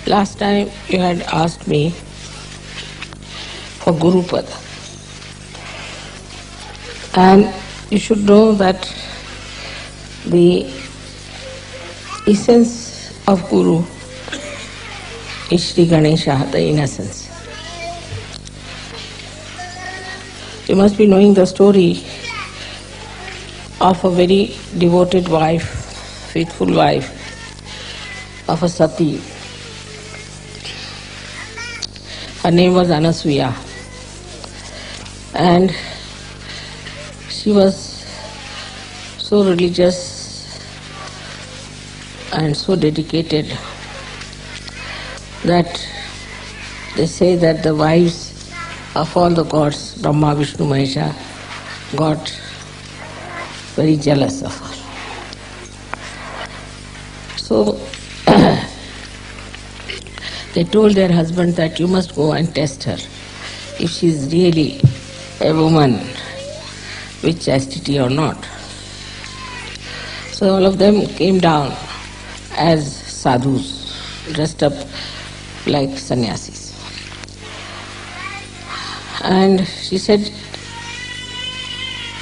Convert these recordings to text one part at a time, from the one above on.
Last time you had asked me for Gurupada. And you should know that the essence of Guru is Sri Ganesha, the innocence. You must be knowing the story of a very devoted wife, faithful wife of a Sati. Her name was Anasuya, and she was so religious and so dedicated that they say that the wives of all the gods, Brahma, Vishnu, Mahesha, got very jealous of her. So they told their husband that you must go and test her if she is really a woman with chastity or not. So all of them came down as sadhus, dressed up like sannyasis. And she said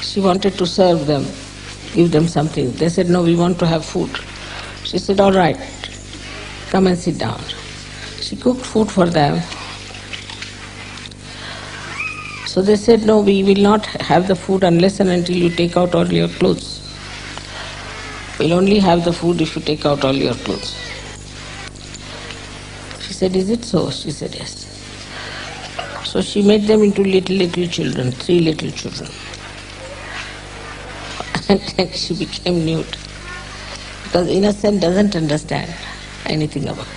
she wanted to serve them, give them something. They said, no, we want to have food. She said, all right, come and sit down. She cooked food for them. So they said, no, we will not have the food unless and until you take out all your clothes. We'll only have the food if you take out all your clothes. She said, is it so? She said, yes. So she made them into little children, 3 little children. And she became nude. Because innocent doesn't understand anything about it.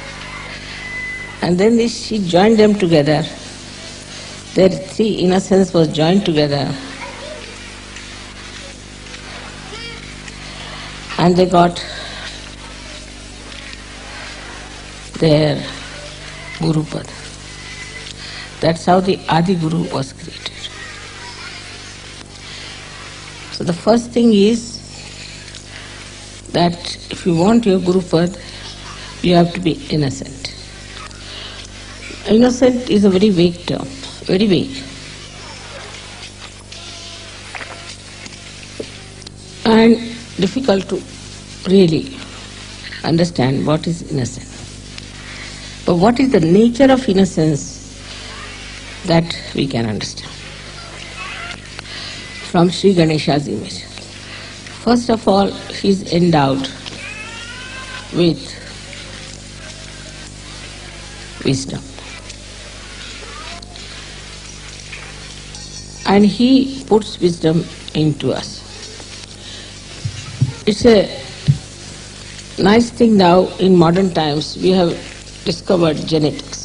And then she joined them together. Their 3 innocence was joined together. And they got their Gurupada. That's how the Adi Guru was created. So the first thing is that if you want your Gurupada, you have to be innocent. Innocent is a very vague term, very vague. And difficult to really understand what is innocent. But what is the nature of innocence, that we can understand from Sri Ganesha's image. First of all, he is endowed with wisdom. And he puts wisdom into us. It's a nice thing now in modern times, we have discovered genetics.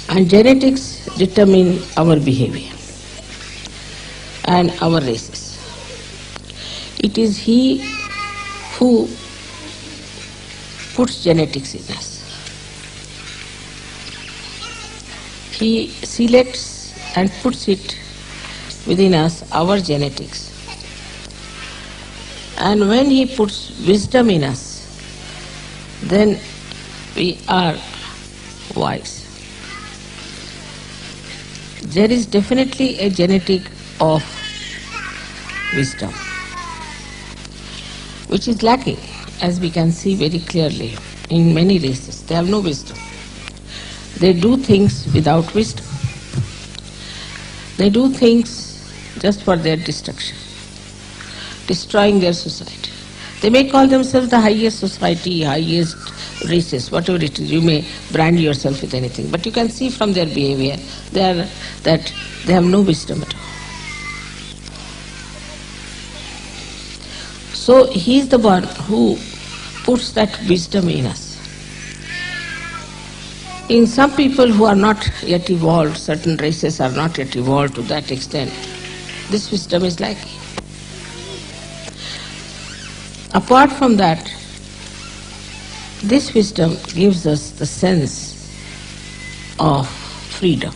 And genetics determine our behavior and our races. It is he who puts genetics in us. He selects and puts it within us, our genetics. And when he puts wisdom in us, then we are wise. There is definitely a genetic of wisdom, which is lacking, as we can see very clearly in many races. They have no wisdom. They do things without wisdom. They do things just for their destruction, destroying their society. They may call themselves the highest society, highest races, whatever it is. You may brand yourself with anything, but you can see from their behavior that they have no wisdom at all. So he is the one who puts that wisdom in us. In some people who are not yet evolved, certain races are not yet evolved to that extent, this wisdom is lacking. Apart from that, this wisdom gives us the sense of freedom.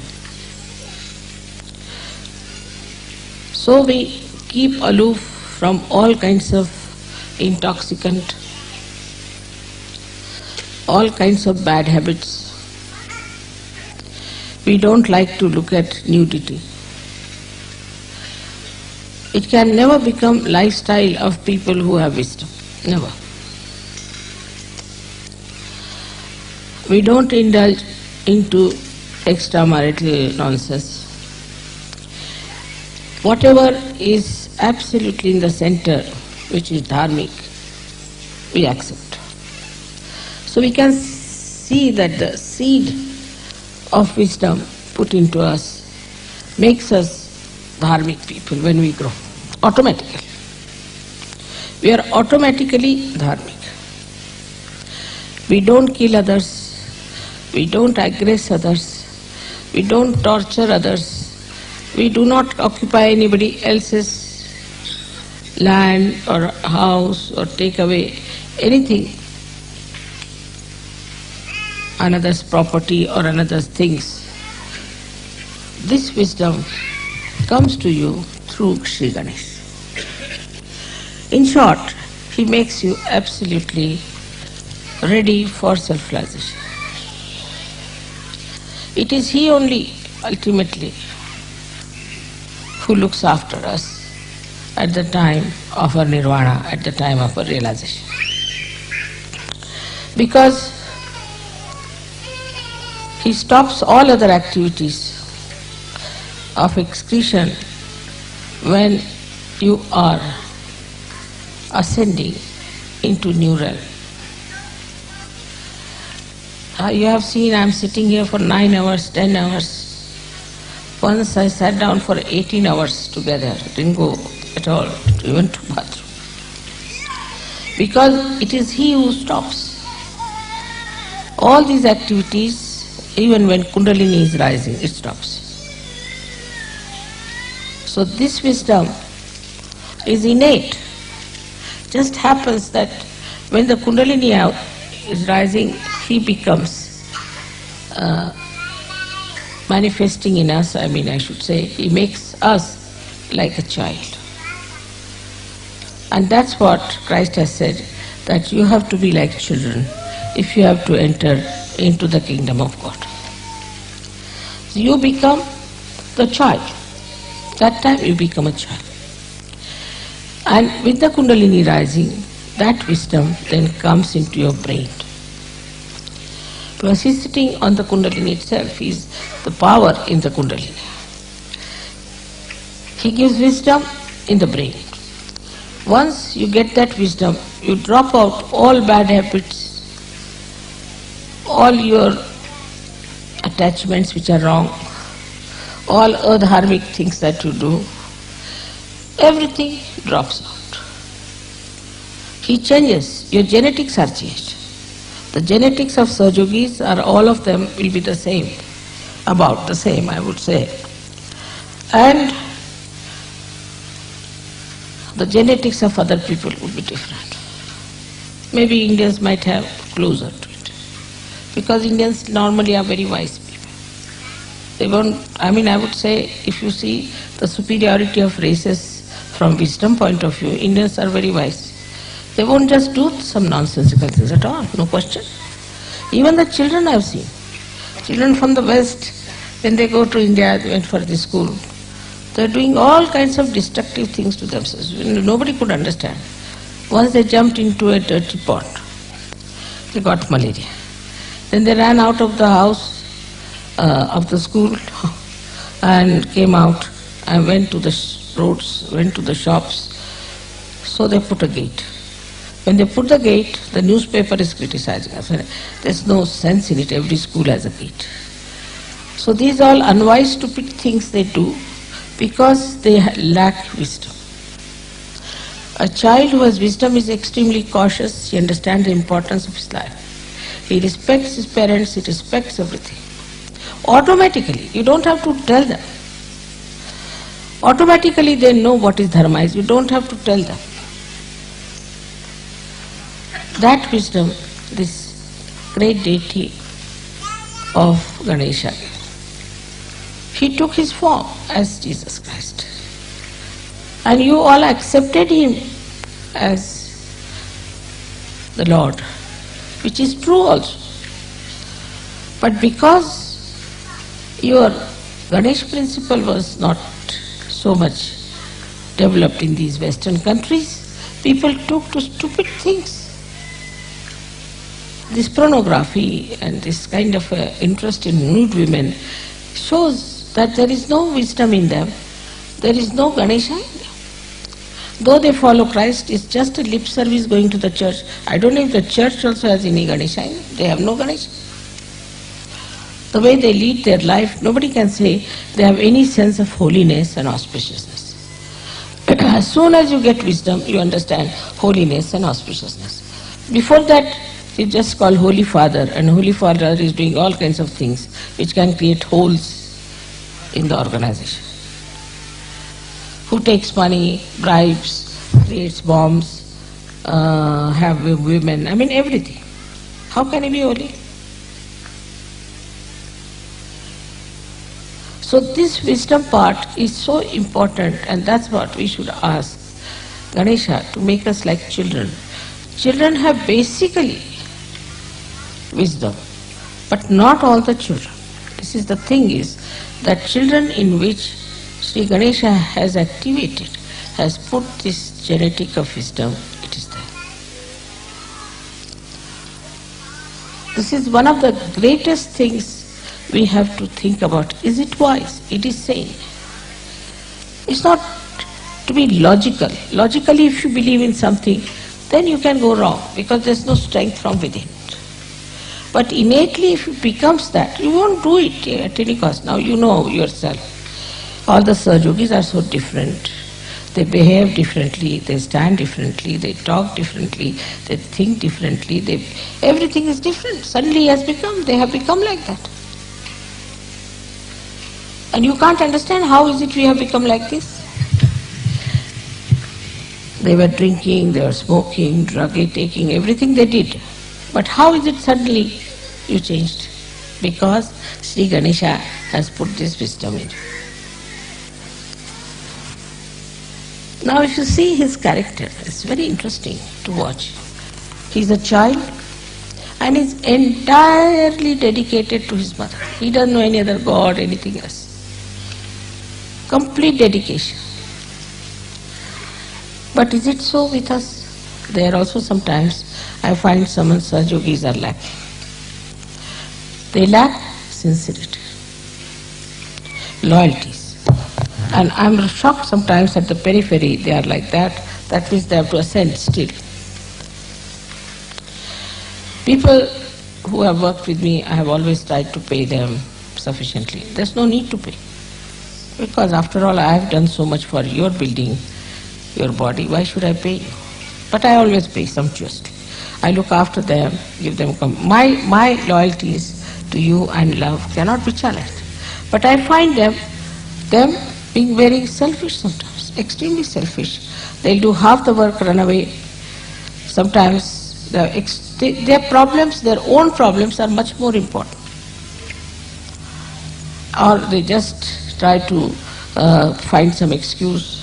So we keep aloof from all kinds of intoxicant all kinds of bad habits. We don't like to look at nudity. It can never become lifestyle of people who have wisdom. Never. We don't indulge into extramarital nonsense. Whatever is absolutely in the center, which is dharmic, we accept. So we can see that the seed of wisdom put into us makes us dharmic people when we grow, automatically. We are automatically dharmic. We don't kill others, we don't aggress others, we don't torture others, we do not occupy anybody else's land or house or take away anything, another's property or another's things. This wisdom comes to you through Sri Ganesh. In short, he makes you absolutely ready for self-realization. It is he only, ultimately, who looks after us at the time of our nirvana, at the time of our realization. Because he stops all other activities of excretion when you are ascending into new realm. You have seen I am sitting here for 9 hours, 10 hours. Once I sat down for 18 hours together, didn't go at all, even to bathroom. Because it is he who stops. All these activities, even when Kundalini is rising, it stops. So this wisdom is innate. Just happens that when the Kundalini is rising, he becomes manifesting in us, I should say, he makes us like a child. And that's what Christ has said, that you have to be like children if you have to enter into the kingdom of God. So you become the child. That time you become a child. And with the Kundalini rising, that wisdom then comes into your brain. Because he's sitting on the Kundalini itself, he's the power in the Kundalini. He gives wisdom in the brain. Once you get that wisdom, you drop out all bad habits, all your attachments which are wrong, all adharmic things that you do, everything drops out. He changes, your genetics are changed. The genetics of Sahajogis are, all of them will be the same, about the same, I would say. And the genetics of other people would be different. Maybe Indians might have closer to it. Because Indians normally are very wise people. They won't, I would say, if you see the superiority of races from wisdom point of view, Indians are very wise. They won't just do some nonsensical things at all, no question. Even the children I have seen, children from the West, when they go to India, they went for the school, they are doing all kinds of destructive things to themselves. Nobody could understand. Once they jumped into a dirty pond, they got malaria. Then they ran out of the house, of the school, and came out and went to the roads, went to the shops. So they put a gate. When they put the gate, the newspaper is criticizing us. There's no sense in it, every school has a gate. So these are all unwise, stupid things they do because they lack wisdom. A child who has wisdom is extremely cautious, he understands the importance of his life. He respects his parents, he respects everything. Automatically, you don't have to tell them. Automatically they know what is dharma is, you don't have to tell them. That wisdom, this great deity of Ganesha, he took his form as Jesus Christ. And you all accepted him as the Lord. which is true also. But because your Ganesh principle was not so much developed in these Western countries, people took to stupid things. This pornography and this kind of interest in nude women shows that there is no wisdom in them, there is no Ganesha in them. Though they follow Christ, it's just a lip service going to the church. I don't know if the church also has any Ganesha in it. They have no Ganesha. The way they lead their life, nobody can say they have any sense of holiness and auspiciousness. As soon as you get wisdom, you understand holiness and auspiciousness. Before that, it's just called Holy Father, and Holy Father is doing all kinds of things which can create holes in the organization. Who takes money, bribes, creates bombs, have women, I mean everything. How can he be holy? So this wisdom part is so important, and that's what we should ask Ganesha to make us like children. Children have basically wisdom, but not all the children. This is the thing is that children in which Sri Ganesha has activated, has put this genetic of wisdom, it is there. This is one of the greatest things we have to think about. Is it wise? It is sane. It's not to be logical. Logically, if you believe in something, then you can go wrong because there's no strength from within. But innately, if it becomes that, you won't do it at any cost. Now you know yourself. All the Sahajogis are so different. They behave differently, they stand differently, they talk differently, they think differently, everything is different. Suddenly they have become like that. And you can't understand how is it we have become like this. They were drinking, they were smoking, drug taking, everything they did. But how is it suddenly you changed? Because Sri Ganesha has put this wisdom in. Now if you see his character, it's very interesting to watch. He's a child and is entirely dedicated to his mother. He doesn't know any other god, anything else. Complete dedication. But is it so with us? There also sometimes I find some Sahajogis are lacking. They lack sincerity, loyalties. And I'm shocked sometimes at the periphery they are like that. That means they have to ascend still. People who have worked with me, I have always tried to pay them sufficiently. There's no need to pay. Because after all, I have done so much for your building, your body, why should I pay you? But I always pay sumptuously. I look after them, give them my loyalties to you and love cannot be challenged. But I find them being very selfish sometimes, extremely selfish. They'll do half the work, run away. Sometimes their problems, their own problems are much more important. Or they just try to find some excuse.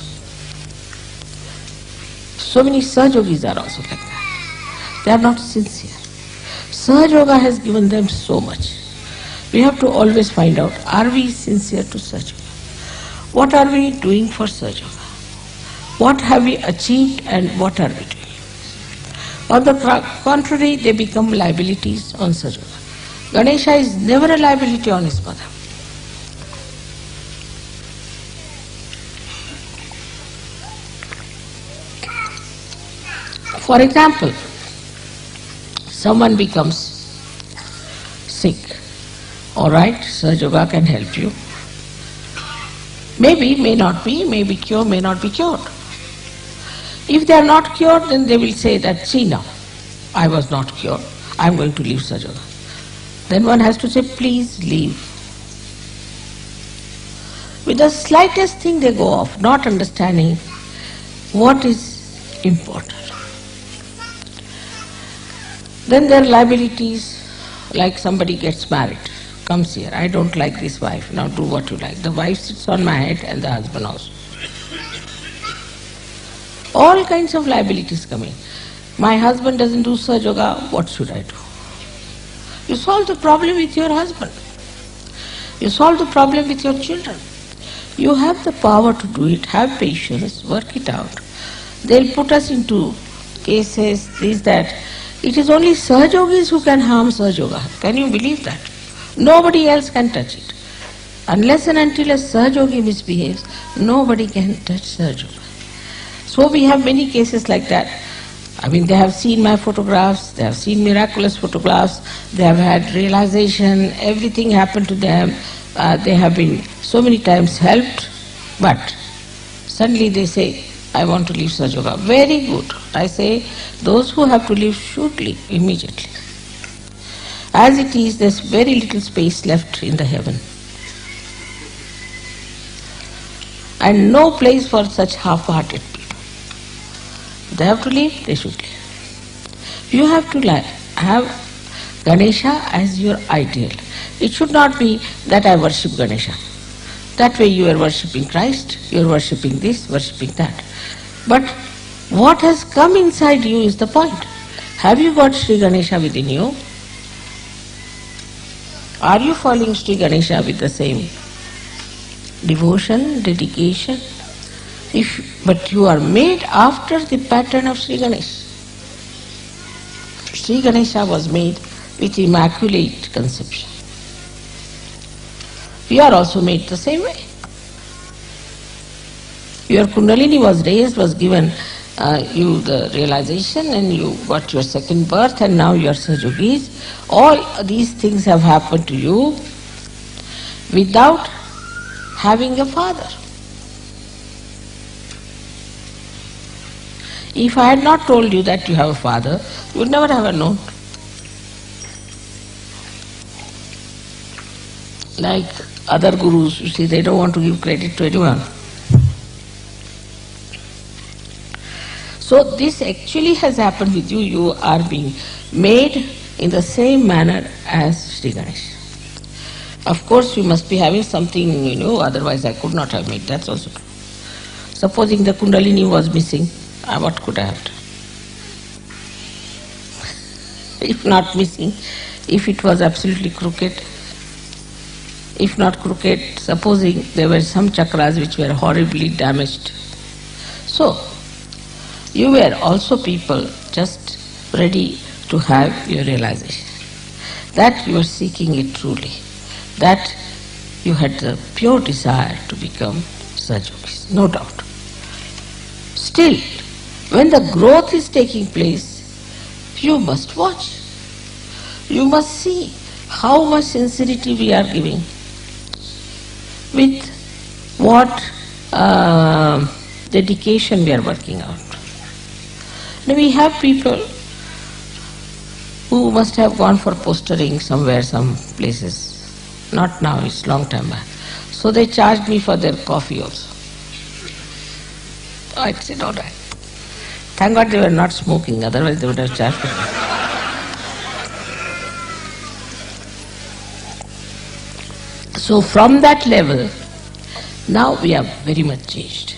So many Sahajogis are also like that. They are not sincere. Sahajoga has given them so much. We have to always find out, are we sincere to Sahajoga? What are we doing for Sahajoga? What have we achieved and what are we doing? On the contrary, they become liabilities on Sahajoga. Ganesha is never a liability on his mother. For example, someone becomes sick. Alright, Sahajoga can help you. Maybe, may not be, may be cured, may not be cured. If they are not cured, then they will say that, see now, I was not cured, I am going to leave Sahajoga. Then one has to say, please leave. With the slightest thing they go off, not understanding what is important. Then there are liabilities, like somebody gets married, comes here, I don't like this wife, now do what you like. The wife sits on my head and the husband also. All kinds of liabilities come in. My husband doesn't do Sahajoga, what should I do? You solve the problem with your husband. You solve the problem with your children. You have the power to do it. Have patience, work it out. They'll put us into cases, this, that. It is only Sahajogis who can harm Sahajoga. Can you believe that? Nobody else can touch it. Unless and until a Sahajogi misbehaves, nobody can touch Sahajoga. So we have many cases like that. I mean, they have seen my photographs, they have seen miraculous photographs, they have had realization, everything happened to them. They have been so many times helped, but suddenly they say, I want to leave Sahajoga. Very good. I say, those who have to leave should leave immediately. As it is, there's very little space left in the heaven. And no place for such half-hearted people. They have to leave, they should leave. You have to have Ganesha as your ideal. It should not be that I worship Ganesha. That way you are worshipping Christ, you are worshipping this, worshipping that. But what has come inside you is the point. Have you got Sri Ganesha within you? Are you following Sri Ganesha with the same devotion, dedication? But you are made after the pattern of Sri Ganesha. Sri Ganesha was made with immaculate conception. You are also made the same way. Your Kundalini was raised, was given you the realization, and you got your second birth, and now you are Sahajogis. All these things have happened to you without having a father. If I had not told you that you have a father, you would never have known. Like other gurus, you see, they don't want to give credit to anyone. So this actually has happened with you. You are being made in the same manner as Sri Ganesha. Of course, you must be having something, otherwise I could not have made. That's also true. Supposing the Kundalini was missing, what could I have done? If not missing, if it was absolutely crooked, if not crooked, supposing there were some chakras which were horribly damaged. So, you were also people just ready to have your realization. That you were seeking it truly. That you had the pure desire to become Sahajogis, no doubt. Still, when the growth is taking place, you must watch. You must see how much sincerity we are giving, with what dedication we are working out. Now we have people who must have gone for postering somewhere, some places. Not now, it's long time back. So they charged me for their coffee also. I said, all right. Thank God they were not smoking, otherwise they would have charged me. So from that level, now we are very much changed.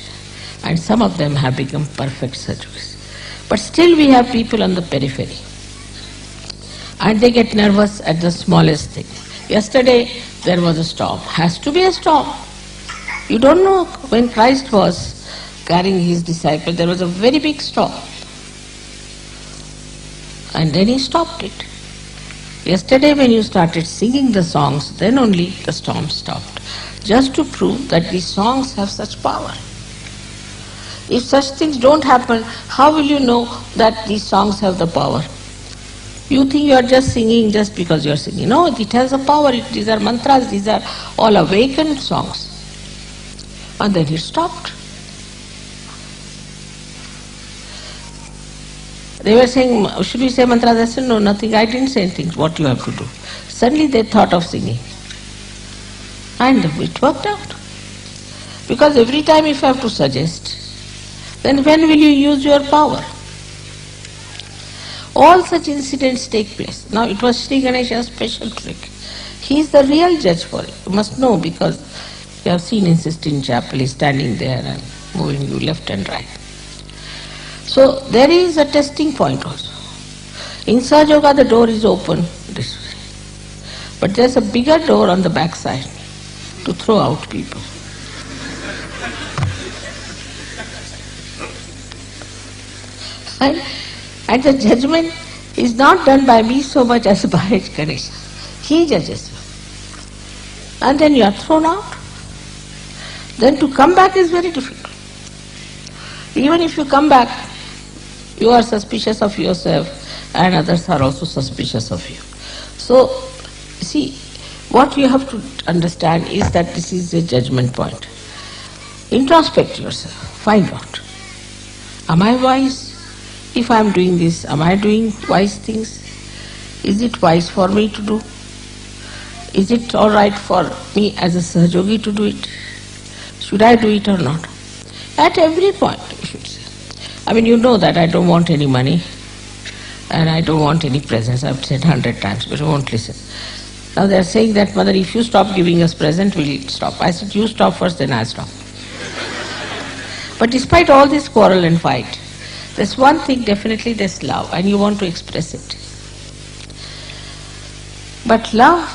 And some of them have become perfect Sahajogis. But still we have people on the periphery. And they get nervous at the smallest thing. Yesterday there was a storm. Has to be a storm. You don't know, when Christ was carrying his disciples, there was a very big storm. And then he stopped it. Yesterday when you started singing the songs, then only the storm stopped. Just to prove that these songs have such power. If such things don't happen, how will you know that these songs have the power? You think you are just singing just because you are singing. No, it has a power. These are mantras, these are all awakened songs. And then it stopped. They were saying, should we say mantras? I said, no, nothing. I didn't say anything. What you have to do. Suddenly they thought of singing. And it worked out. Because every time if you have to suggest, then when will you use your power? All such incidents take place. Now it was Sri Ganesha's special trick. He is the real judge for it. You must know, because you have seen in Sistine Chapel, he is standing there and moving you left and right. So there is a testing point also. In Sahaja Yoga the door is open this way. But there's a bigger door on the backside to throw out people. And the judgment is not done by me so much as by Ganesha. He judges you. And then you are thrown out. Then to come back is very difficult. Even if you come back, you are suspicious of yourself and others are also suspicious of you. So, see, what you have to understand is that this is a judgment point. Introspect yourself, find out. Am I wise? If I am doing this, am I doing wise things? Is it wise for me to do? Is it all right for me as a Sahajogi to do it? Should I do it or not? At every point, you should say. I mean, you know that I don't want any money and I don't want any presents. I've said 100 times, but you won't listen. Now they are saying that, Mother, if you stop giving us present, we'll stop. I said, you stop first, then I stop. But despite all this quarrel and fight, there's one thing definitely, there's love, and you want to express it. But love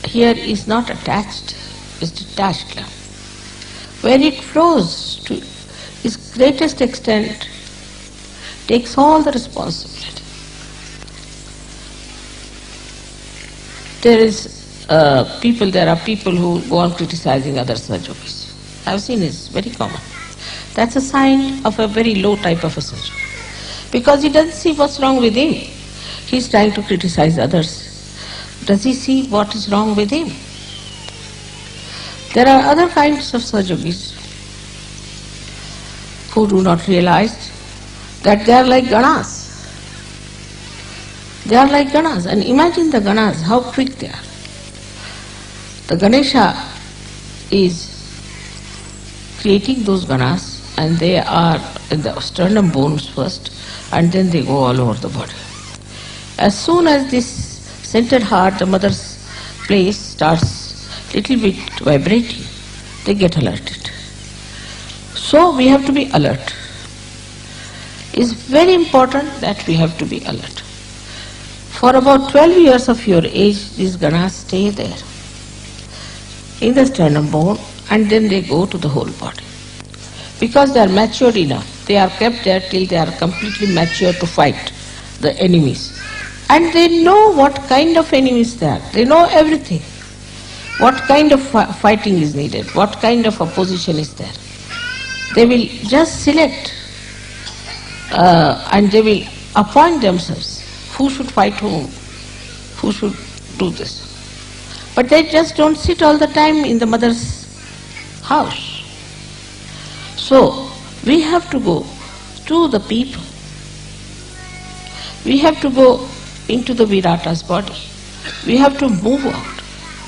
here is not attached, it's detached love. Where it flows to its greatest extent, takes all the responsibility. There are people who go on criticizing other Sahajogis. I've seen it's very common. That's a sign of a very low type of a Sahajogi. Because he doesn't see what's wrong with him. He's trying to criticize others. Does he see what is wrong with him? There are other kinds of Sahajogis who do not realize that they are like Ganas. They are like Ganas, and imagine the Ganas, how quick they are. The Ganesha is creating those Ganas, and they are in the sternum bones first, and then they go all over the body. As soon as this centered heart, the mother's place, starts little bit vibrating, they get alerted. So we have to be alert. It's very important that we have to be alert. For about 12 years of your age, these Ganas stay there in the sternum bone, and then they go to the whole body. Because they are matured enough, they are kept there till they are completely mature to fight the enemies. And they know what kind of enemies they are. They know everything. What kind of fighting is needed, what kind of opposition is there. They will just select and they will appoint themselves who should fight whom, who should do this. But they just don't sit all the time in the mother's house. So, we have to go to the people. We have to go into the Virata's body. We have to move out.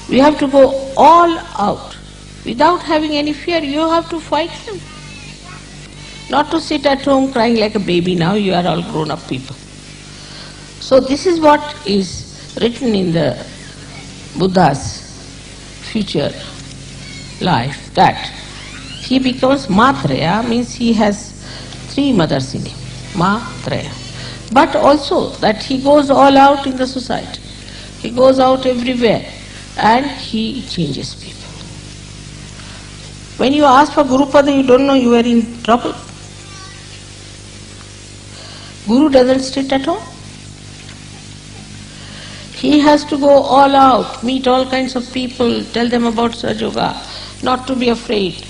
We have to go all out. Without having any fear, you have to fight them. Not to sit at home crying like a baby now, you are all grown-up people. So this is what is written in the Buddha's future life, that he becomes Matraya, means he has 3 mothers in him, Matraya. But also that he goes all out in the society. He goes out everywhere and he changes people. When you ask for Gurupada, you don't know you are in trouble. Guru doesn't sit at home. He has to go all out, meet all kinds of people, tell them about Sahaja, not to be afraid.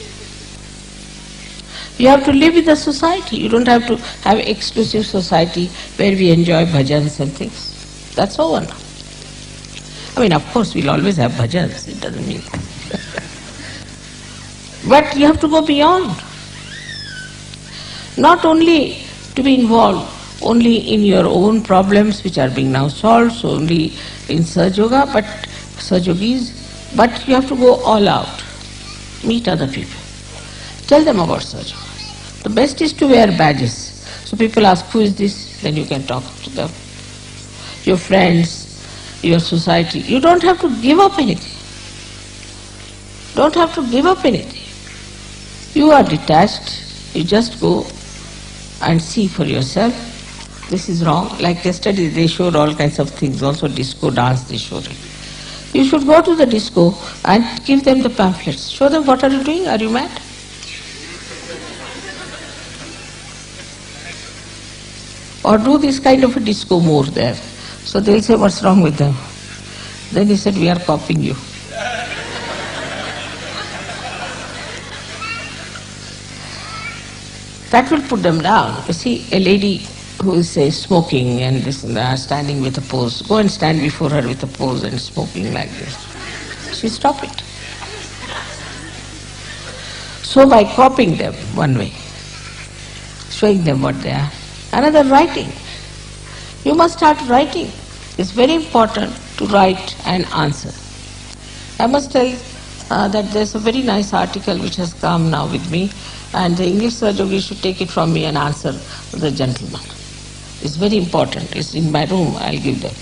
You have to live with the society. You don't have to have exclusive society where we enjoy bhajans and things. That's over now. I mean, of course, we'll always have bhajans. It doesn't mean that. But you have to go beyond. Not only to be involved only in your own problems which are being now solved, so only in Sahaja, but Sahajogis, but you have to go all out. Meet other people. Tell them about Sahaja. The best is to wear badges. So people ask, who is this? Then you can talk to them. Your friends, your society. You don't have to give up anything. Don't have to give up anything. You are detached. You just go and see for yourself this is wrong. Like yesterday they showed all kinds of things, also disco dance they showed it. You should go to the disco and give them the pamphlets. Show them, what are you doing? Are you mad? Or do this kind of a disco more there. So they'll say, what's wrong with them? Then he said, we are copying you. That will put them down. You see, a lady who is, say, smoking and this and that, standing with a pose, go and stand before her with a pose and smoking like this. She stop it. So by copying them one way, showing them what they are. Another, writing. You must start writing. It's very important to write and answer. I must tell that there's a very nice article which has come now with me, and the English Sahajogis should take it from me and answer the gentleman. It's very important. It's in my room. I'll give them.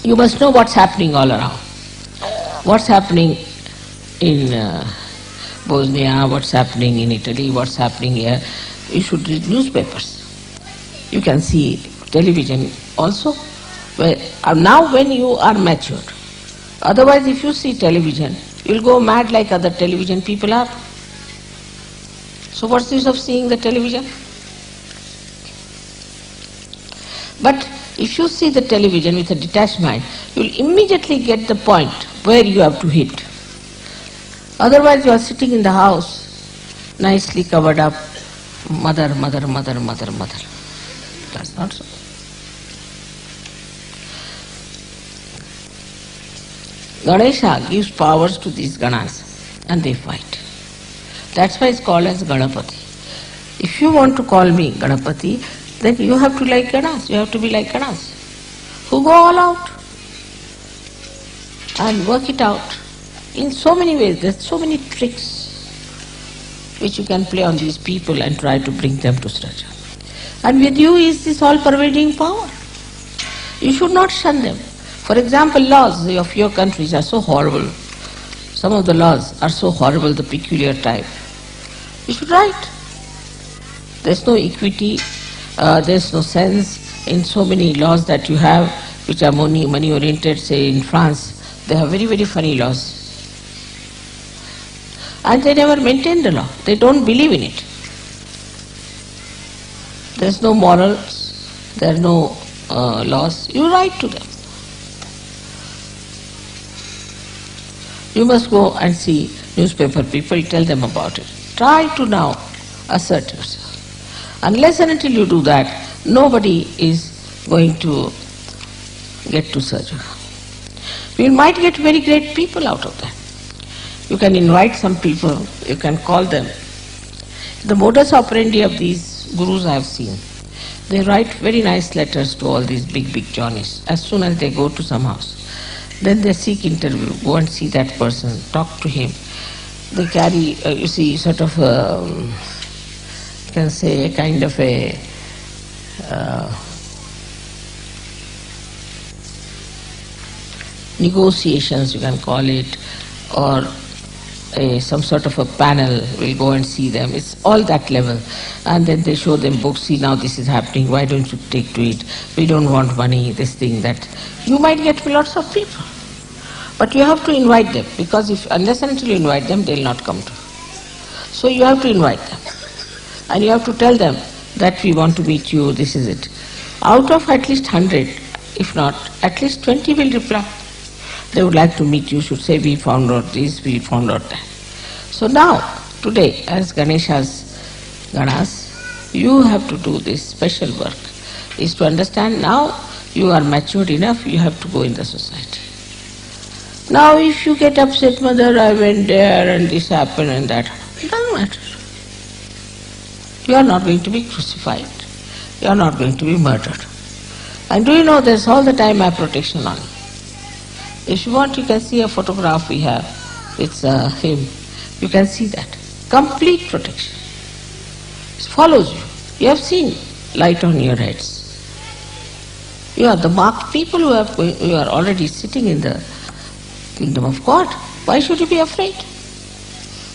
You must know what's happening all around. What's happening in Bosnia, what's happening in Italy, what's happening here. You should read newspapers. You can see television also. Now when you are matured. Otherwise, if you see television, you'll go mad like other television people are. So what's the use of seeing the television? But if you see the television with a detached mind, you'll immediately get the point where you have to hit. Otherwise you are sitting in the house, nicely covered up, mother, mother, mother, mother, mother. That's not so. Ganesha gives powers to these Ganas and they fight. That's why it's called as Ganapati. If you want to call me Ganapati, then you have to like Ganas, you have to be like Ganas, who go all out and work it out in so many ways. There's so many tricks which you can play on these people and try to bring them to Sraja. And with you is this all-pervading power. You should not shun them. For example, laws of your countries are so horrible. Some of the laws are so horrible, the peculiar type. You should write. There's no equity, there's no sense in so many laws that you have which are money-oriented. Say in France, they have very, very funny laws. And they never maintain the law. They don't believe in it. There's no morals, there are no laws. You write to them. You must go and see newspaper people, tell them about it. Try to now assert yourself. Unless and until you do that, nobody is going to get to Sahaja. You might get very great people out of that. You can invite some people, you can call them. The modus operandi of these gurus I have seen, they write very nice letters to all these big, big Johnnies. As soon as they go to some house, then they seek interview, go and see that person, talk to him. They carry, you see, sort of, you can say, a kind of a negotiations, you can call it, or some sort of a panel will go and see them. It's all that level. And then they show them books, see now this is happening, why don't you take to it? We don't want money, this thing, that. You might get lots of people. But you have to invite them, because unless and until you invite them, they'll not come to you. So you have to invite them. And you have to tell them that we want to meet you, this is it. Out of at least 100, if not, at least 20 will reply. They would like to meet you, should say, we found out this, we found out that. So now, today, as Ganesha's Ganas, you have to do this special work, is to understand now you are matured enough, you have to go in the society. Now if you get upset, mother, I went there and this happened and that, it doesn't matter. You are not going to be crucified, you are not going to be murdered. And do you know there's all the time my protection on you. If you want, you can see a photograph we have. It's him. You can see that. Complete protection. It follows you. You have seen light on your heads. You are the marked people who are already sitting in the kingdom of God. Why should you be afraid?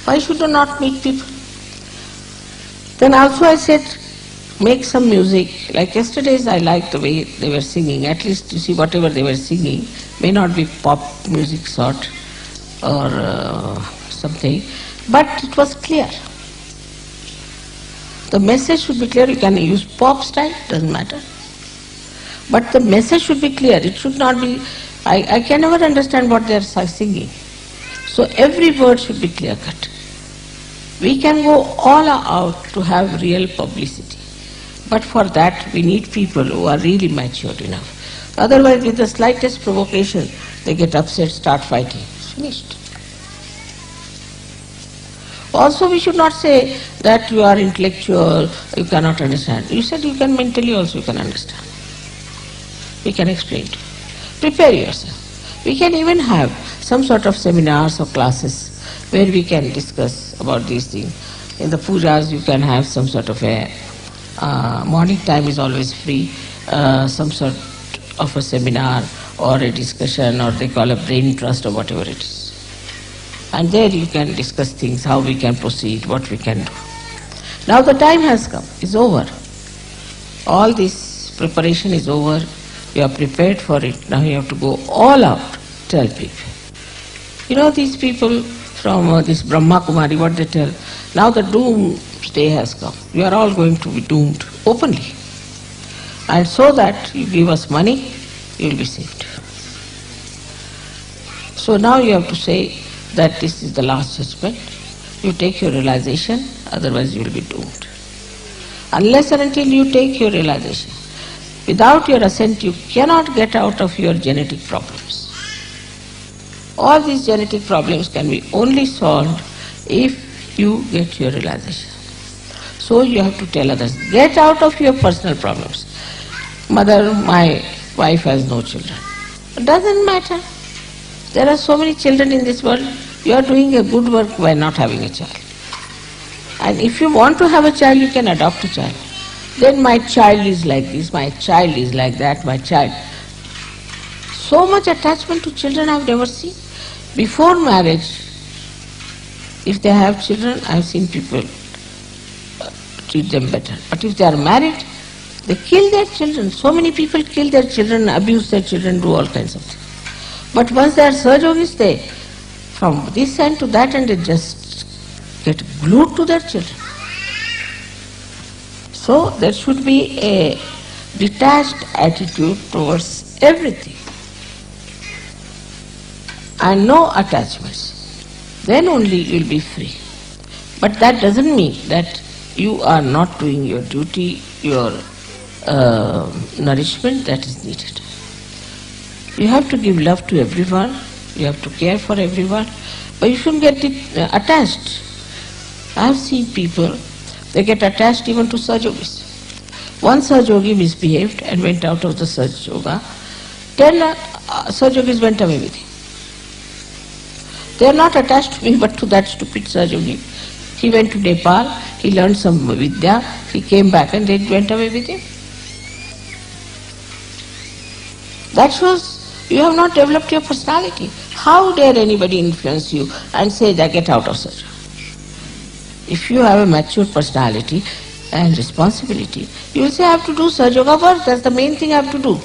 Why should you not meet people? Then also I said, make some music. Like yesterday's, I liked the way they were singing. At least you see whatever they were singing may not be pop music sort or something, but it was clear. The message should be clear. You can use pop style, doesn't matter. But the message should be clear. It should not be, I can never understand what they are singing. So every word should be clear cut. We can go all out to have real publicity. But for that we need people who are really mature enough. Otherwise with the slightest provocation they get upset, start fighting. It's finished. Also we should not say that you are intellectual, you cannot understand. You said you can mentally also you can understand. We can explain to you. Prepare yourself. We can even have some sort of seminars or classes where we can discuss about these things. In the pujas you can have some sort of a, morning time is always free, some sort of a seminar or a discussion, or they call a brain trust or whatever it is. And there you can discuss things, how we can proceed, what we can do. Now the time has come, it's over. All this preparation is over, you are prepared for it, now you have to go all out, tell people. You know these people from this Brahma Kumari, what they tell, now the doomsday has come, you are all going to be doomed openly. And so that you give us money, you will be saved. So now you have to say that this is the last judgment. You take your realization, otherwise you will be doomed. Unless and until you take your realization, without your assent you cannot get out of your genetic problems. All these genetic problems can be only solved if you get your realization. So you have to tell others, get out of your personal problems. Mother, my wife has no children. It doesn't matter. There are so many children in this world. You are doing a good work by not having a child. And if you want to have a child, you can adopt a child. Then my child is like this, my child is like that, my child. So much attachment to children I have never seen. Before marriage, if they have children, I have seen people treat them better. But if they are married, they kill their children. So many people kill their children, abuse their children, do all kinds of things. But once they are Sahajogis, they, from this end to that end, they just get glued to their children. So there should be a detached attitude towards everything and no attachments. Then only you will be free. But that doesn't mean that you are not doing your duty, your nourishment that is needed. You have to give love to everyone, you have to care for everyone, but you shouldn't get attached. I have seen people, they get attached even to Sahajogis. One Sahajogi misbehaved and went out of the Sahajoga. 10 Sahajogis went away with him. They are not attached to me but to that stupid Sahajogi. He went to Nepal, he learned some Vidya, he came back and they went away with him. That shows you have not developed your personality. How dare anybody influence you and say that get out of Sahajoga? If you have a mature personality and responsibility, you will say I have to do Sahajoga work, that's the main thing I have to do.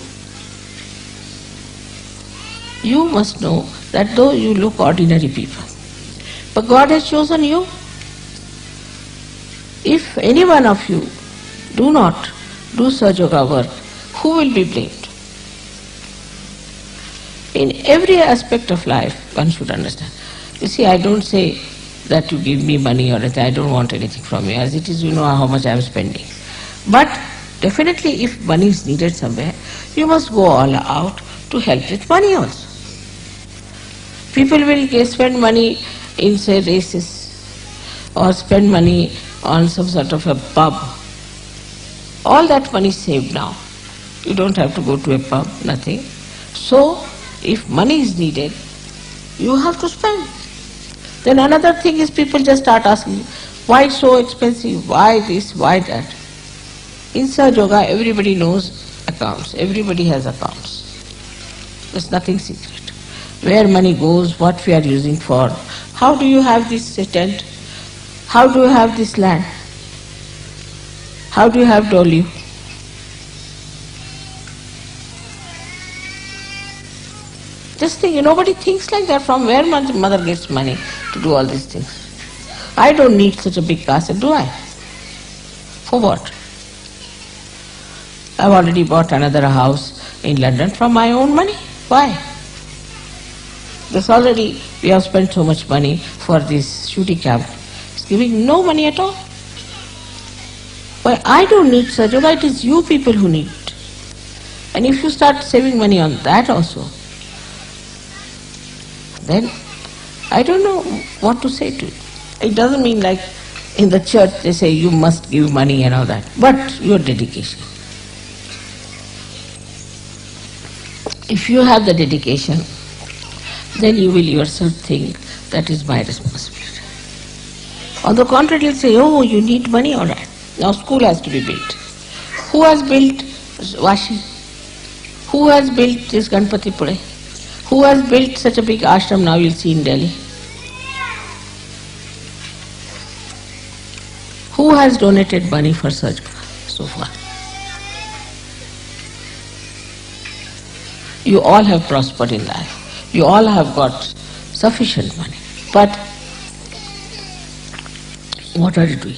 You must know that though you look ordinary people, but God has chosen you. If any one of you do not do Sahajoga work, who will be blamed? In every aspect of life, one should understand. You see, I don't say that you give me money or anything, I don't want anything from you. As it is, you know how much I am spending. But definitely if money is needed somewhere, you must go all out to help with money also. People will spend money in, say, races or spend money on some sort of a pub. All that money is saved now. You don't have to go to a pub, nothing. So, if money is needed, you have to spend. Then another thing is people just start asking, why it's so expensive, why this, why that. In Sahajoga, everybody knows accounts, everybody has accounts. There's nothing secret. Where money goes, what we are using for, how do you have this tent, how do you have this land, How do you have to live? Just think, nobody thinks like that. From where mother gets money to do all these things? I don't need such a big castle, do I? For what? I've already bought another house in London from my own money. Why? Because already we have spent so much money for this shooting camp. It's giving no money at all. Why? I don't need such yoga, it is you people who need it. And if you start saving money on that also, then I don't know what to say to it. It doesn't mean like in the church they say you must give money and all that, but your dedication. If you have the dedication, then you will yourself think that is my responsibility. On the contrary, you'll say, oh, you need money, all right. Now school has to be built. Who has built Vashi? Who has built this Ganpati Pure? Who has built such a big ashram now you'll see in Delhi? Who has donated money for such so far? You all have prospered in life. You all have got sufficient money. But what are you doing?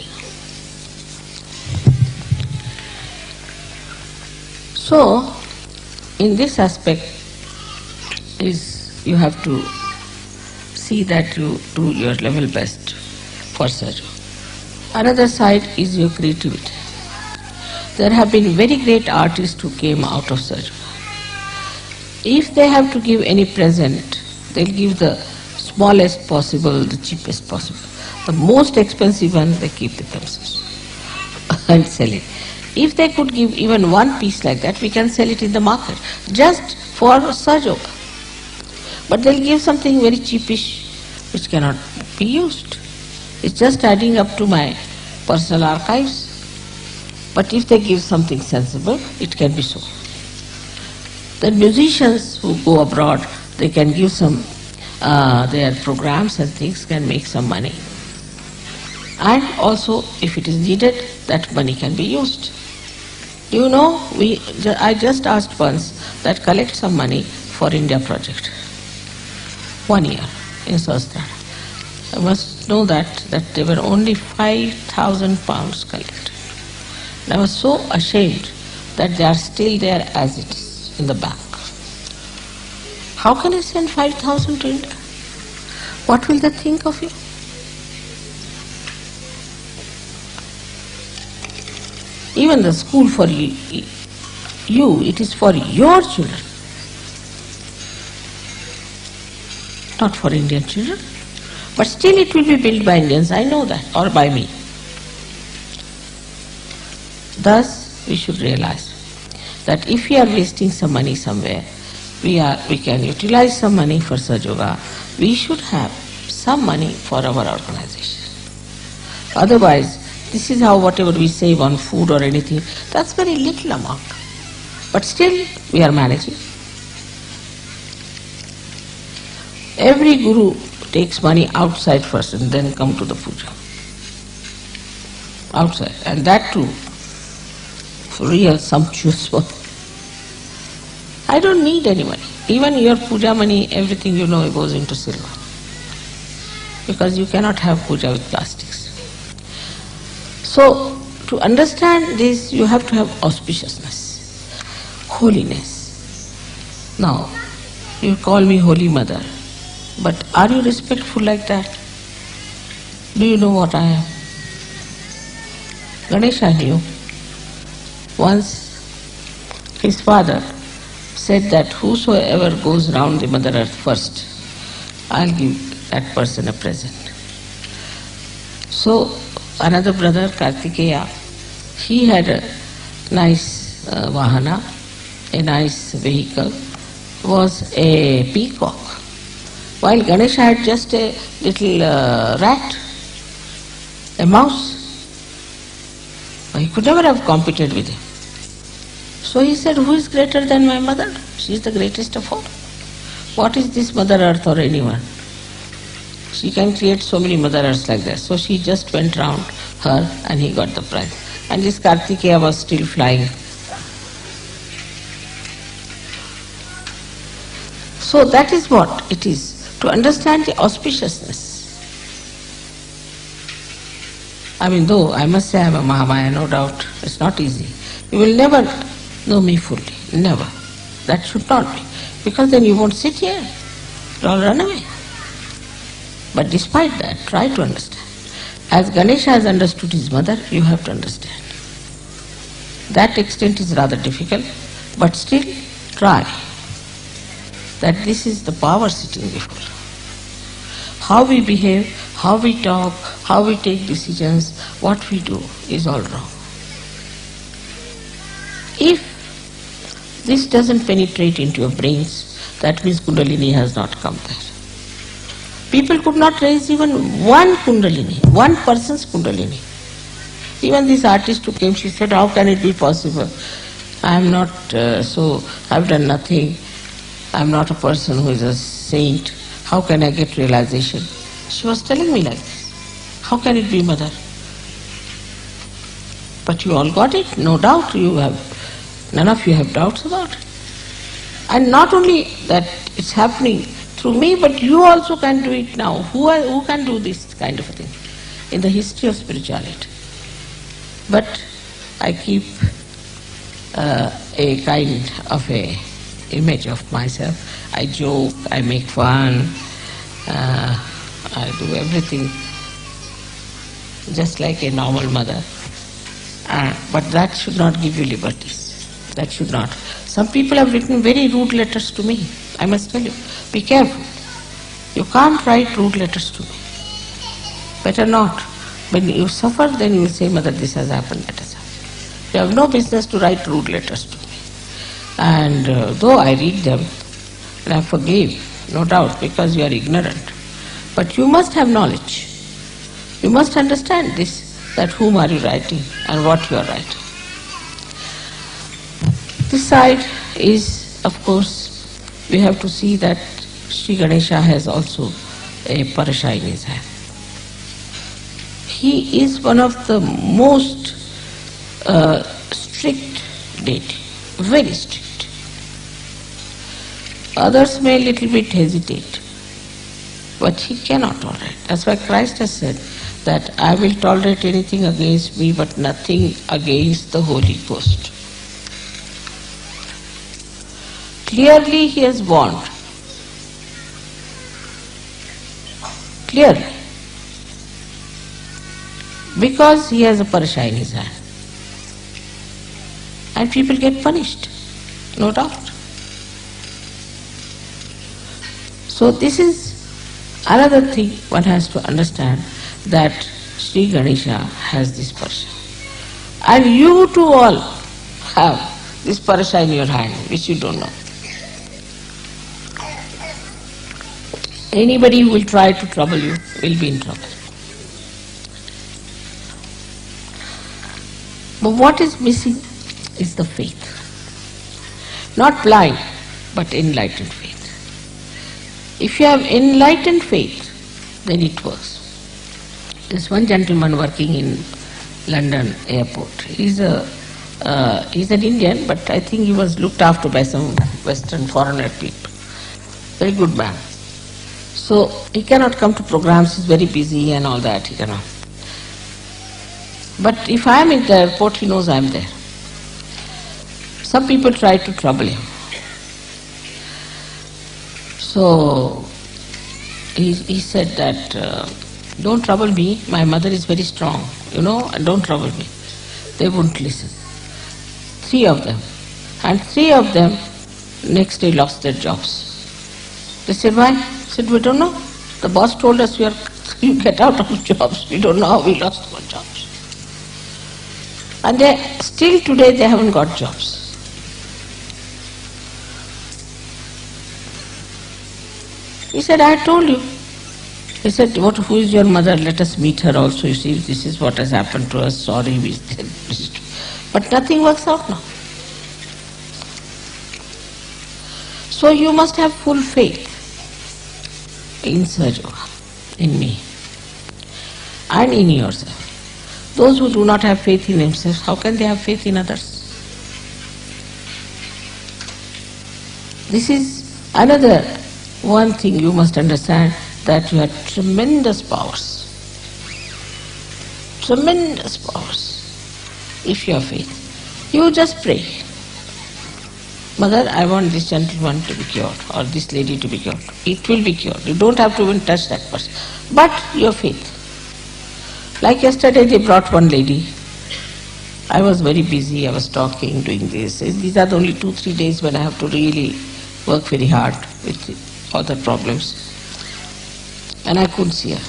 So, in this aspect is you have to see that you do your level best for sadhu. Another side is your creativity. There have been very great artists who came out of sadhu. If they have to give any present, they'll give the smallest possible, the cheapest possible. The most expensive one, they keep it themselves and sell it. If they could give even one piece like that, we can sell it in the market, just for Sahaja. But they'll give something very cheapish, which cannot be used. It's just adding up to my personal archives. But if they give something sensible, it can be so. The musicians who go abroad, they can give some, their programs and things can make some money. And also, if it is needed, that money can be used. You know, I just asked once that collect some money for India project. 1 year in Sahasrara. I must know that there were only 5,000 pounds collected. And I was so ashamed that they are still there as it is in the bank. How can I send 5,000 to India? What will they think of you? Even the school for you, it is for your children, not for Indian children. But still it will be built by Indians, I know that, or by me. Thus, we should realize that if we are wasting some money somewhere, we can utilize some money for Sahaja. We should have some money for our organization. Otherwise, this is how whatever we save on food or anything, that's very little amount. But still, we are managing. Every guru takes money outside first and then come to the puja. Outside. And that too, for real sumptuous work. I don't need any money. Even your puja money, everything you know goes into silver. Because you cannot have puja with plastics. So, to understand this, you have to have auspiciousness, holiness. Now, you call me Holy Mother, but are you respectful like that? Do you know what I am? Ganesha knew. Once, his father said that whosoever goes round the Mother Earth first, I'll give that person a present. So, another brother, Kartikeya, he had a nice vahana, a nice vehicle, was a peacock, while Ganesha had just a little rat, a mouse. He could never have competed with him. So he said, who is greater than my mother? She is the greatest of all. What is this Mother Earth or anyone? She can create so many Mother Earths like that. So she just went round her and he got the prize. and this Kartikeya was still flying. So that is what it is, to understand the auspiciousness. I mean, though I must say I am a Mahamaya, no doubt, it's not easy. You will never know me fully, never. That should not be, because then you won't sit here, you'll all run away. But despite that, try to understand. As Ganesha has understood his mother, you have to understand. That extent is rather difficult, but still try. That this is the power sitting before. How we behave, how we talk, how we take decisions, what we do is all wrong. If this doesn't penetrate into your brains, that means Kundalini has not come there. People could not raise even one Kundalini, one person's Kundalini. Even this artist who came, she said, how can it be possible? I am not I've done nothing. I am not a person who is a saint. How can I get realization? She was telling me like this. How can it be, mother? But you all got it, no doubt. None of you have doubts about it. And not only that it's happening through me, but you also can do it now. Who can do this kind of a thing in the history of spirituality? But I keep a kind of a image of myself. I joke, I make fun, I do everything just like a normal mother. But that should not give you liberties. That should not. Some people have written very rude letters to me. I must tell you, be careful. You can't write rude letters to me. Better not. When you suffer, then you will say, Mother, this has happened, that has happened. You have no business to write rude letters to me. And though I read them, and I forgive, no doubt, because you are ignorant. But you must have knowledge. You must understand this, that whom are you writing and what you are writing. This side is, of course, we have to see that Sri Ganesha has also a parasha in his hand. He is one of the most strict deity, very strict. Others may a little bit hesitate, but he cannot tolerate. That's why Christ has said that I will tolerate anything against me, but nothing against the Holy Ghost. Clearly he has warned. Clearly. Because he has a parasha in his hand. And people get punished, no doubt. So this is another thing one has to understand, that Sri Ganesha has this parasha. And you too all have this parasha in your hand, which you don't know. Anybody who will try to trouble you will be in trouble. But what is missing is the faith. Not blind, but enlightened faith. If you have enlightened faith, then it works. There's one gentleman working in London airport. He's an Indian, but I think he was looked after by some Western foreigner people. Very good man. So he cannot come to programs, he's very busy and all that, he cannot. But if I am in the airport, he knows I am there. Some people try to trouble him. So he said that, don't trouble me, my mother is very strong, and don't trouble me. They wouldn't listen. 3 of them. And 3 of them next day lost their jobs. They said, why? I said, we don't know. The boss told us you get out of jobs. We don't know how we lost our jobs. And still today they haven't got jobs. He said, I told you. He said, who is your mother? Let us meet her also. You see, this is what has happened to us. Sorry, we said. But nothing works out now. So you must have full faith in Sahaja Yoga, in me, and in yourself. Those who do not have faith in themselves, how can they have faith in others? This is another one thing you must understand, that you have tremendous powers. Tremendous powers if you have faith. You just pray, Mother, I want this gentleman to be cured or this lady to be cured. It will be cured. You don't have to even touch that person. But your faith. Like yesterday they brought one lady. I was very busy, I was talking, doing this. These are the only 2-3 days when I have to really work very hard with other problems. And I couldn't see her.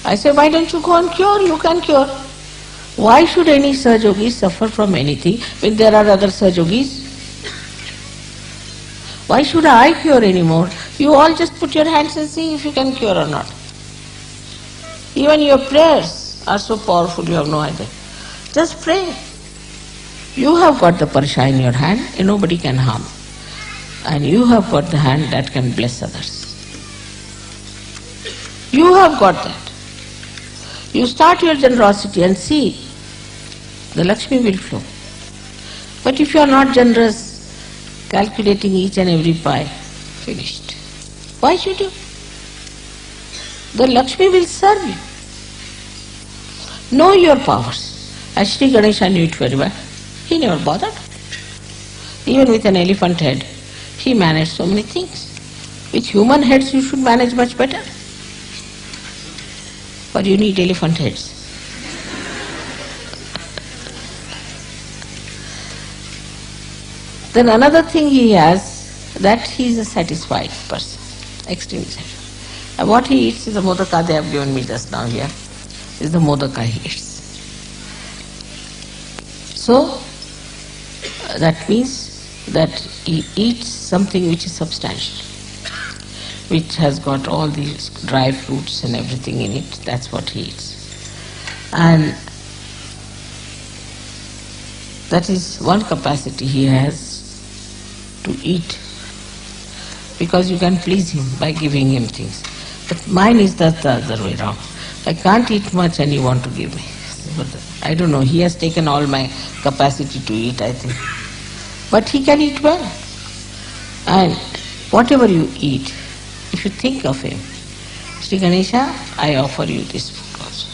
I said, why don't you go and cure? You can cure. Why should any Sahajogis suffer from anything when there are other Sahajogis? Why should I cure anymore? You all just put your hands and see if you can cure or not. Even your prayers are so powerful, you have no idea. Just pray. You have got the parsha in your hand and nobody can harm. And you have got the hand that can bless others. You have got that. You start your generosity and see, the Lakshmi will flow. But if you are not generous, calculating each and every pie, finished. Why should you? The Lakshmi will serve you. Know your powers. As Sri Ganesha knew it very well. He never bothered. Even with an elephant head, he managed so many things. With human heads you should manage much better. But you need elephant heads. Then another thing he has, that he is a satisfied person, extremely satisfied. And what he eats is the modaka they have given me just now here, is the modaka he eats. So, that means that he eats something which is substantial, which has got all these dry fruits and everything in it, that's what he eats. And that is one capacity he has to eat, because you can please him by giving him things. But mine is the other way around. I can't eat much and you want to give me. But I don't know, he has taken all my capacity to eat, I think. But he can eat well. And whatever you eat, if you think of him, Sri Ganesha, I offer you this food also.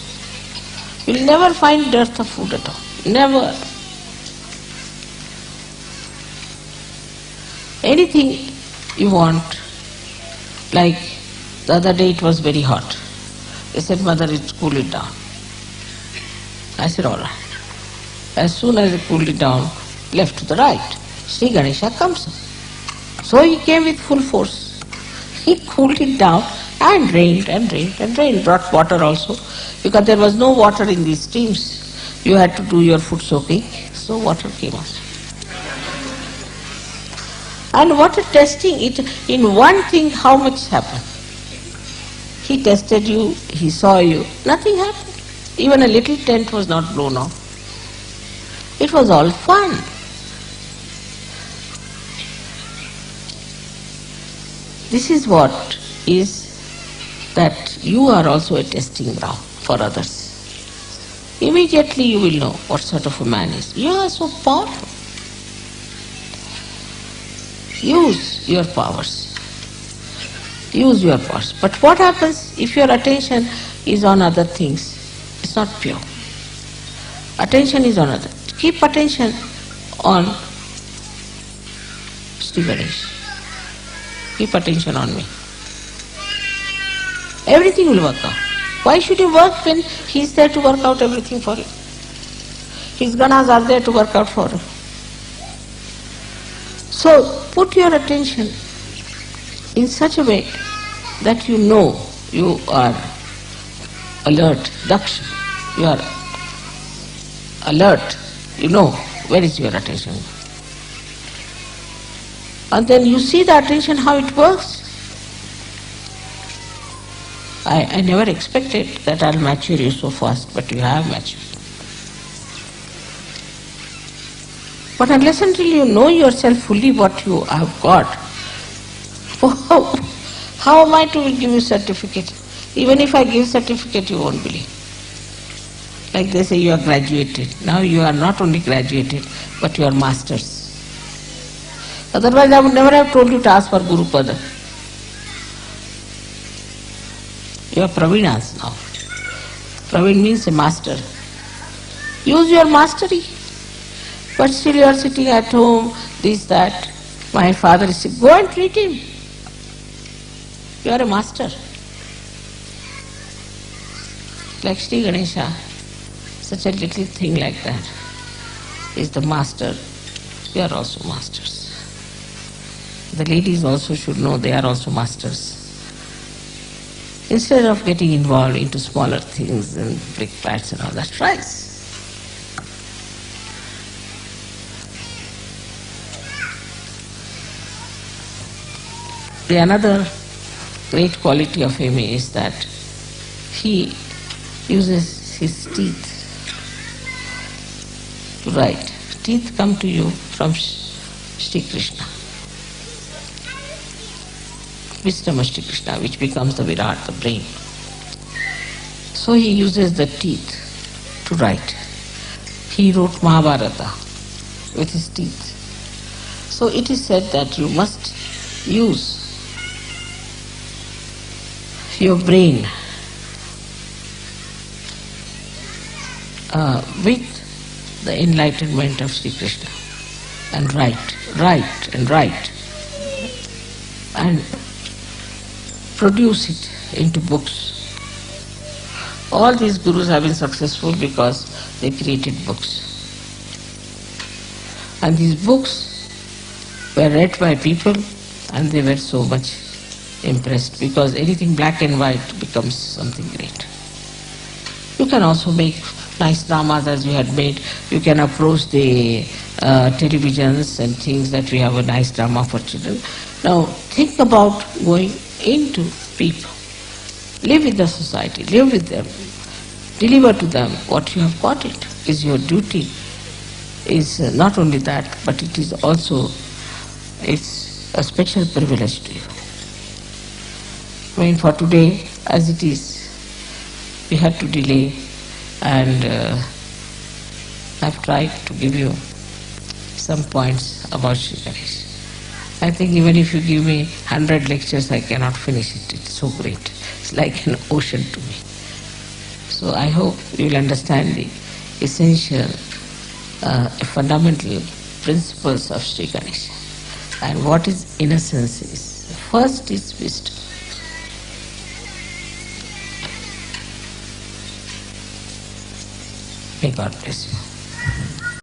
You will never find dearth of food at all. Never. Anything you want, like the other day it was very hot. They said, Mother, it's cool it down. I said, all right. As soon as they cooled it down, left to the right, Sri Ganesha comes. So he came with full force. He cooled it down and rained and rained and rained. Brought water also, because there was no water in these streams. You had to do your foot soaking, so water came out. And water testing, it in one thing, how much happened? He tested you, he saw you, nothing happened. Even a little tent was not blown off. It was all fun. This is what is that you are also a testing ground for others. Immediately you will know what sort of a man is. You are so powerful. Use your powers. Use your powers. But what happens if your attention is on other things? It's not pure. Attention is on other. Keep attention on Sri Ganesh. Keep attention on me. Everything will work out. Why should you work when he's there to work out everything for you? His ganas are there to work out for you. So put your attention in such a way that you know you are alert, daksha. You are alert. You know where is your attention. And then you see the attention, how it works. I never expected that I'll mature you so fast, but you have matured. But unless until you know yourself fully what you have got, how am I to give you certificate? Even if I give certificate, you won't believe. Like they say, you are graduated. Now you are not only graduated, but you are masters. Otherwise I would never have told you to ask for Guru Pada. You are Pravinas now. Praveen means a master. Use your mastery. But still you are sitting at home, this, that. My father is sick. Go and treat him. You are a master. Like Sri Ganesha, such a little thing like that is the master. You are also masters. The ladies also should know they are also masters. Instead of getting involved into smaller things and brick bats and all that, tries. The another great quality of him is that he uses his teeth to write. Teeth come to you from Sri Krishna. Wisdom of Sri Krishna, which becomes the Virat, the brain. So he uses the teeth to write. He wrote Mahabharata with his teeth. So it is said that you must use your brain with the enlightenment of Sri Krishna and write and produce it into books. All these gurus have been successful because they created books. And these books were read by people and they were so much impressed because anything black and white becomes something great. You can also make nice dramas as you had made. You can approach the televisions and things that we have a nice drama for children. Now think about going into people. Live with the society, live with them. Deliver to them what you have got. It is your duty. Is not only that, but it is also, it's a special privilege to you. I mean, for today, as it is, we had to delay, and I've tried to give you some points about Sri Ganesh. I think even if you give me 100 lectures, I cannot finish it. It's so great. It's like an ocean to me. So I hope you will understand the essential, fundamental principles of Sri Ganesha. And what is innocence is. First is wisdom. May God bless you.